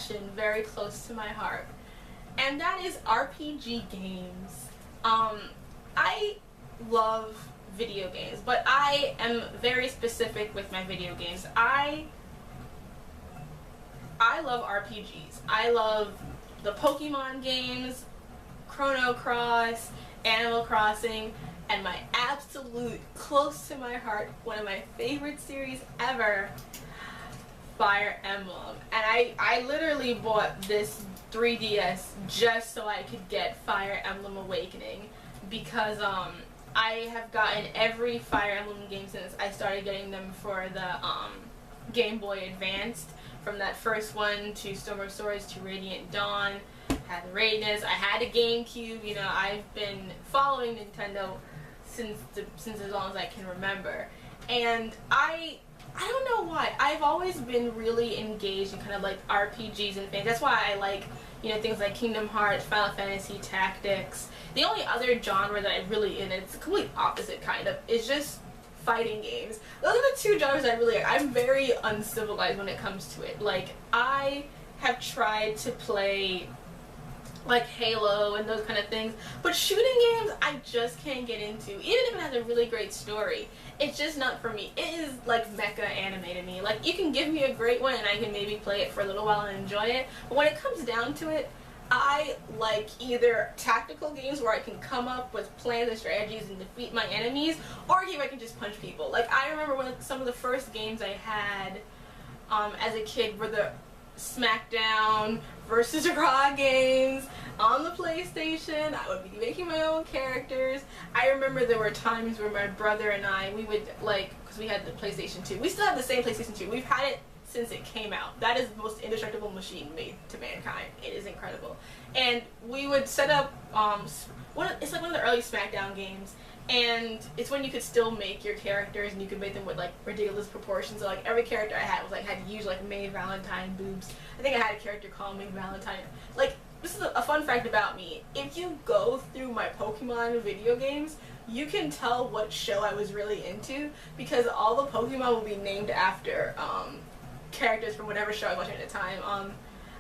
passion very close to my heart, and that is RPG games. I love video games, but I am very specific with my video games. I love RPGs. I love the Pokemon games, Chrono Cross, Animal Crossing, and my absolute close to my heart, one of my favorite series ever, Fire Emblem. And I literally bought this 3DS just so I could get Fire Emblem Awakening, because I have gotten every Fire Emblem game since I started getting them for the Game Boy Advanced, from that first one to Storm of Swords to Radiant Dawn. Had the Radiance, I had a GameCube. You know, I've been following Nintendo since as long as I can remember, and I don't know why. I've always been really engaged in kind of like RPGs and things. That's why I like, you know, things like Kingdom Hearts, Final Fantasy Tactics. The only other genre that I'm really in, and it's the complete opposite kind of, is just fighting games. Those are the two genres I really like. I'm very uncivilized when it comes to it. Like, I have tried to play like Halo and those kind of things, but shooting games I just can't get into. Even if it has a really great story, it's just not for me. It is like mecha anime to me. Like, you can give me a great one and I can maybe play it for a little while and enjoy it, but when it comes down to it, I like either tactical games where I can come up with plans and strategies and defeat my enemies, or a game I can just punch people. Like, I remember when some of the first games I had as a kid were the SmackDown versus Raw games on the PlayStation. I would be making my own characters. I remember there were times where my brother and I, we would, like, because we had the PlayStation 2. We still have the same PlayStation 2. We've had it since it came out. That is the most indestructible machine made to mankind. It is incredible. And we would set up, it's like one of the early SmackDown games, and it's when you could still make your characters and you could make them with like ridiculous proportions. So like every character I had was like, had to use like May Valentine boobs. I think I had a character called May Valentine. Like, this is a fun fact about me. If you go through my Pokemon video games, you can tell what show I was really into, because all the Pokemon will be named after characters from whatever show I was watching at the time.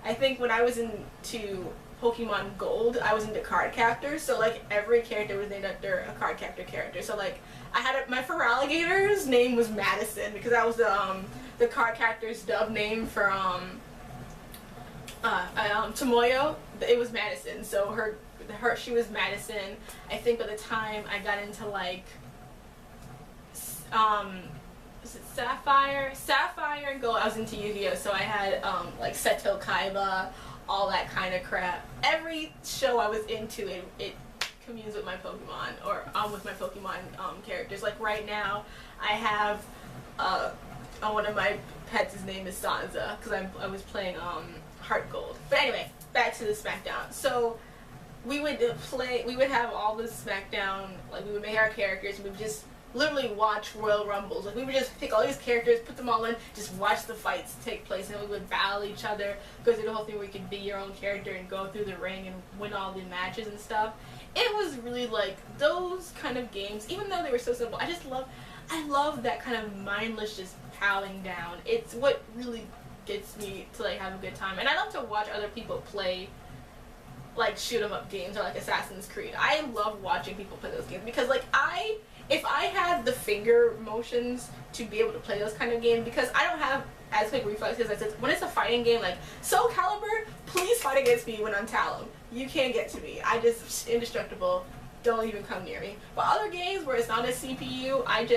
I think when I was into Pokemon Gold, I was into card characters, so like every character was named after a card character. So like I had my Feraligator's name was Madison, because that was the card character's dub name for Tomoyo. It was Madison, so she was Madison. I think by the time I got into like was it Sapphire and Gold, I was into Yu-Gi-Oh, so I had like Seto Kaiba, all that kind of crap. Every show I was into, it communes with my Pokemon, or with my Pokemon characters. Like right now, I have one of my pets. His name is Sansa, because I was playing Heart Gold. But anyway, back to the SmackDown. So we would have all the SmackDown, like we would make our characters, and we would just literally watch Royal Rumbles. Like, we would just pick all these characters, put them all in, just watch the fights take place, and we would battle each other, go through the whole thing where you could be your own character and go through the ring and win all the matches and stuff. It was really like those kind of games, even though they were so simple, I love that kind of mindless just powing down. It's what really gets me to like have a good time. And I love to watch other people play like shoot 'em up games or like Assassin's Creed. I love watching people play those games, because like if I had the finger motions to be able to play those kind of games, because I don't have as quick reflexes as when it's a fighting game, like Soul Calibur, please fight against me when I'm Talon. You can't get to me. I just indestructible. Don't even come near me. But other games where it's not a CPU, I'm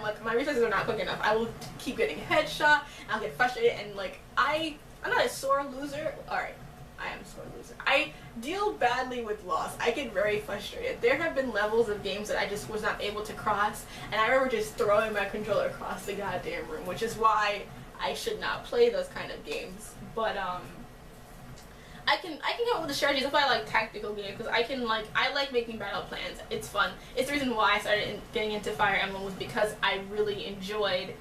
like, my reflexes are not quick enough. I will keep getting headshot, and I'll get frustrated, and like, I'm not a sore loser. Alright, I am a sore loser. I deal badly with loss. I get very frustrated. There have been levels of games that I just was not able to cross, and I remember just throwing my controller across the goddamn room, which is why I should not play those kind of games. But I can come up with the strategies. That's why I like tactical games, because I like making battle plans. It's fun. It's the reason why I started getting into Fire Emblem, was because I really enjoyed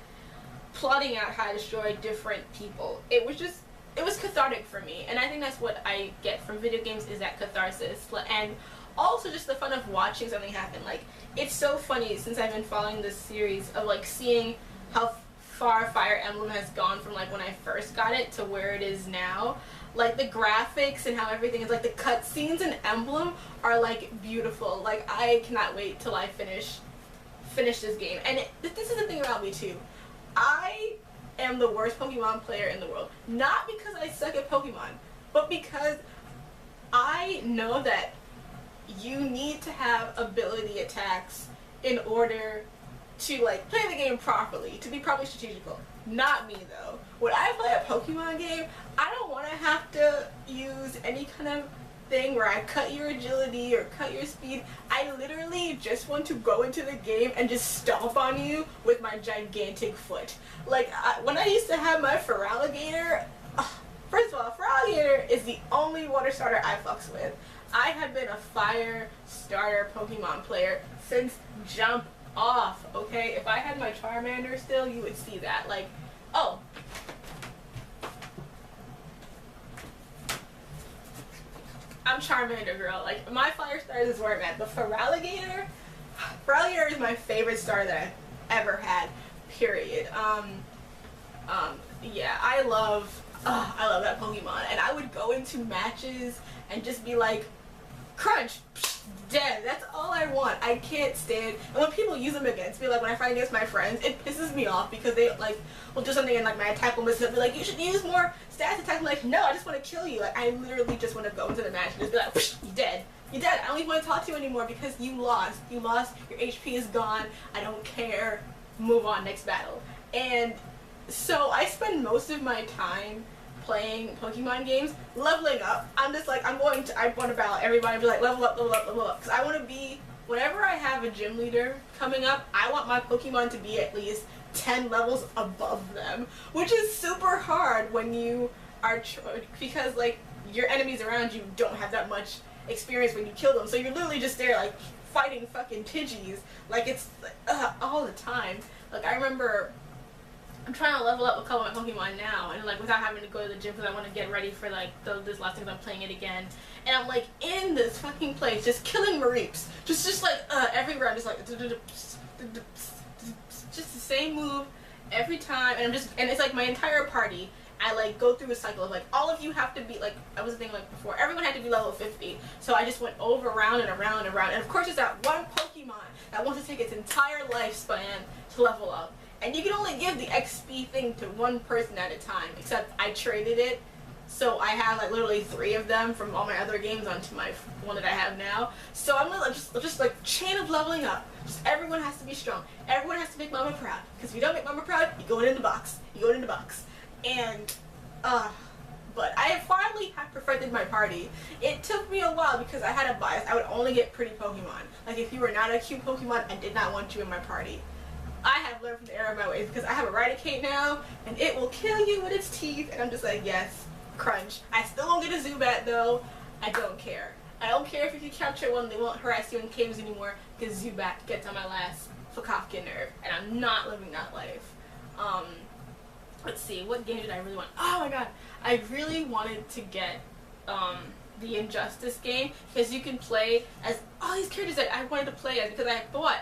plotting out how to destroy different people. It was cathartic for me, and I think that's what I get from video games, is that catharsis, and also just the fun of watching something happen. Like, it's so funny since I've been following this series of like seeing how far Fire Emblem has gone from like when I first got it to where it is now. Like the graphics and how everything is, like the cutscenes in Emblem are like beautiful. Like I cannot wait till I finish this game. And this is the thing about me too. I am the worst Pokemon player in the world. Not because I suck at Pokemon, but because I know that you need to have ability attacks in order to like play the game properly, to be properly strategical. Not me though. When I play a Pokemon game, I don't want to have to use any kind of thing where I cut your agility or cut your speed. I literally just want to go into the game and just stomp on you with my gigantic foot. Like when I used to have my Feraligatr, first of all, Feraligatr is the only water starter I fucks with. I have been a fire starter Pokemon player since jump off, okay? If I had my Charmander still, you would see that. Like, oh. I'm Charmander girl. Like, my fire starters is where I'm at. But Feraligatr is my favorite starter that I've ever had, period. Yeah, I love that Pokemon. And I would go into matches and just be like, crunch, dead. That's all I want. I can't stand. And when people use them against me, like when I fight against my friends, it pisses me off because they like will do something and like my attack will miss it. Be like, you should use more stats attack. I'm like, no, I just want to kill you. Like I literally just want to go into the match and just be like, you dead. You're dead. I don't even want to talk to you anymore because you lost. You lost. Your HP is gone. I don't care. Move on. Next battle. And so I spend most of my time playing Pokemon games, leveling up. I'm just like, I want to battle everybody and be like, level up, level up, level up. Because I want to be, whenever I have a gym leader coming up, I want my Pokemon to be at least 10 levels above them. Which is super hard when you are, because like, your enemies around you don't have that much experience when you kill them. So you're literally just there like, fighting fucking Pidgeys. Like, it's all the time. Like, I remember I'm trying to level up a couple of my Pokemon now, and like without having to go to the gym because I want to get ready for like this last time I'm playing it again. And I'm like in this fucking place, just killing Mareeps, just like every round, just like just the same move every time, and it's like my entire party. I like go through a cycle of like all of you have to be like I was thinking like before everyone had to be level 50, so I just went over around and around and around, and of course there's that one Pokemon that wants to take its entire lifespan to level up. And you can only give the XP thing to one person at a time, except I traded it, so I have like literally 3 of them from all my other games onto my one that I have now. So I'm gonna just like chain of leveling up. Just everyone has to be strong. Everyone has to make Mama proud. Because if you don't make Mama proud, you go in the box. You go in the box. And but I finally have perfected my party. It took me a while because I had a bias. I would only get pretty Pokemon. Like if you were not a cute Pokemon, I did not want you in my party. I have learned from the error of my ways because I have a Raticate now, and it will kill you with its teeth, and I'm just like, yes, crunch. I still won't get a Zubat though. I don't care. I don't care if you capture one, they won't harass you in caves anymore because Zubat gets on my last Fakofkin nerve, and I'm not living that life. Let's see, what game did I really want? Oh my god, I really wanted to get the Injustice game because you can play as all these characters that I wanted to play as because I bought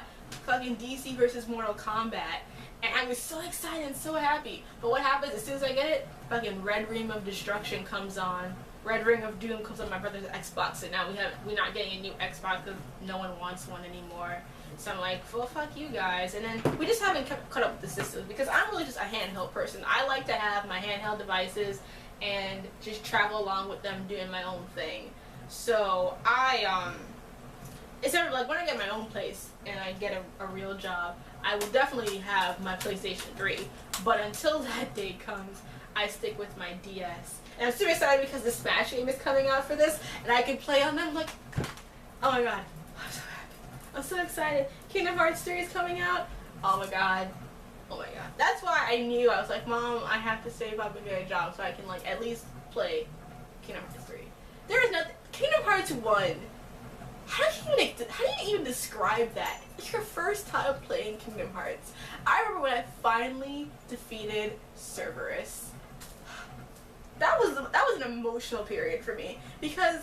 fucking DC versus Mortal Kombat, and I was so excited and so happy. But what happens as soon as I get it? Fucking Red Ring of Destruction comes on. Red Ring of Doom comes on my brother's Xbox, and now we're not getting a new Xbox because no one wants one anymore. So I'm like, well, fuck you guys. And then we just haven't caught up with the systems because I'm really just a handheld person. I like to have my handheld devices and just travel along with them doing my own thing. So it's never like when I get my own place and I get a real job, I will definitely have my PlayStation 3. But until that day comes, I stick with my DS. And I'm super excited because the Smash game is coming out for this, and I can play on them. Like, oh my god, I'm so happy. I'm so excited. Kingdom Hearts 3 is coming out. Oh my god. Oh my god. That's why I knew, I was like, Mom, I have to save up and get a job so I can like at least play Kingdom Hearts 3. There is nothing. Kingdom Hearts 1. How do you even describe that? It's your first time playing Kingdom Hearts. I remember when I finally defeated Cerberus. That was an emotional period for me because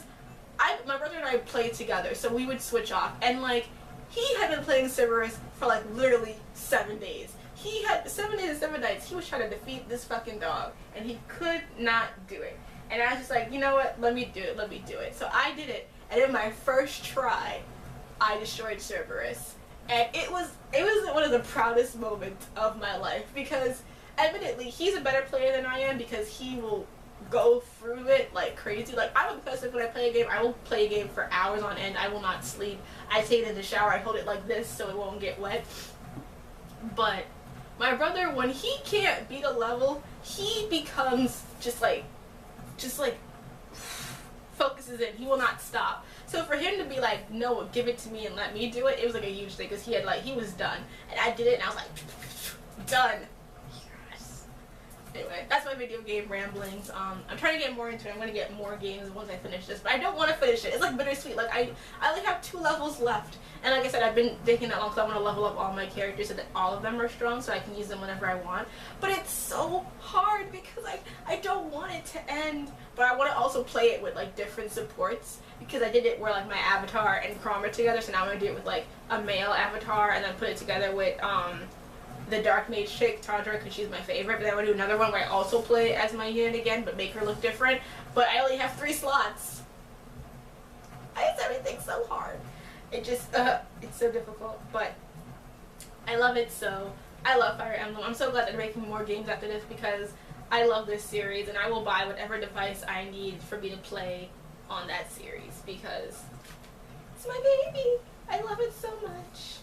my brother and I played together, so we would switch off, and like he had been playing Cerberus for like literally 7 days. He had 7 days and 7 nights. He was trying to defeat this fucking dog, and he could not do it. And I was just like, you know what? Let me do it. Let me do it. So I did it, and in my first try, I destroyed Cerberus, and it was one of the proudest moments of my life, because admittedly he's a better player than I am, because he will go through it like crazy. Like, I'm obsessive when I play a game. I will play a game for hours on end. I will not sleep. I take it in the shower. I hold it like this so it won't get wet. But my brother, when he can't beat a level, he becomes just like focuses in. He will not stop. So for him to be like, no, give it to me and let me do it, it was like a huge thing, because he was done, and I did it, and I was like, done. Yes. Anyway, that's my video game ramblings. I'm trying to get more into it. I'm gonna get more games once I finish this, but I don't want to finish it. It's like bittersweet. Like I only have 2 levels left, and like I said, I've been taking that long because I want to level up all my characters so that all of them are strong, so I can use them whenever I want. But it's so hard because I don't want it to end, but I want to also play it with like different supports, because I did it where like my avatar and Chrom are together. So now I'm gonna do it with like a male avatar, and then put it together with the Dark Mage chick, Tadra, because she's my favorite. But then I'm going to do another one where I also play as my unit again, but make her look different. But I only have 3 slots. It's everything so hard. It just, it's so difficult. But I love it so. I love Fire Emblem. I'm so glad they're making more games after this, because I love this series, and I will buy whatever device I need for me to play on that series, because it's my baby. I love it so much.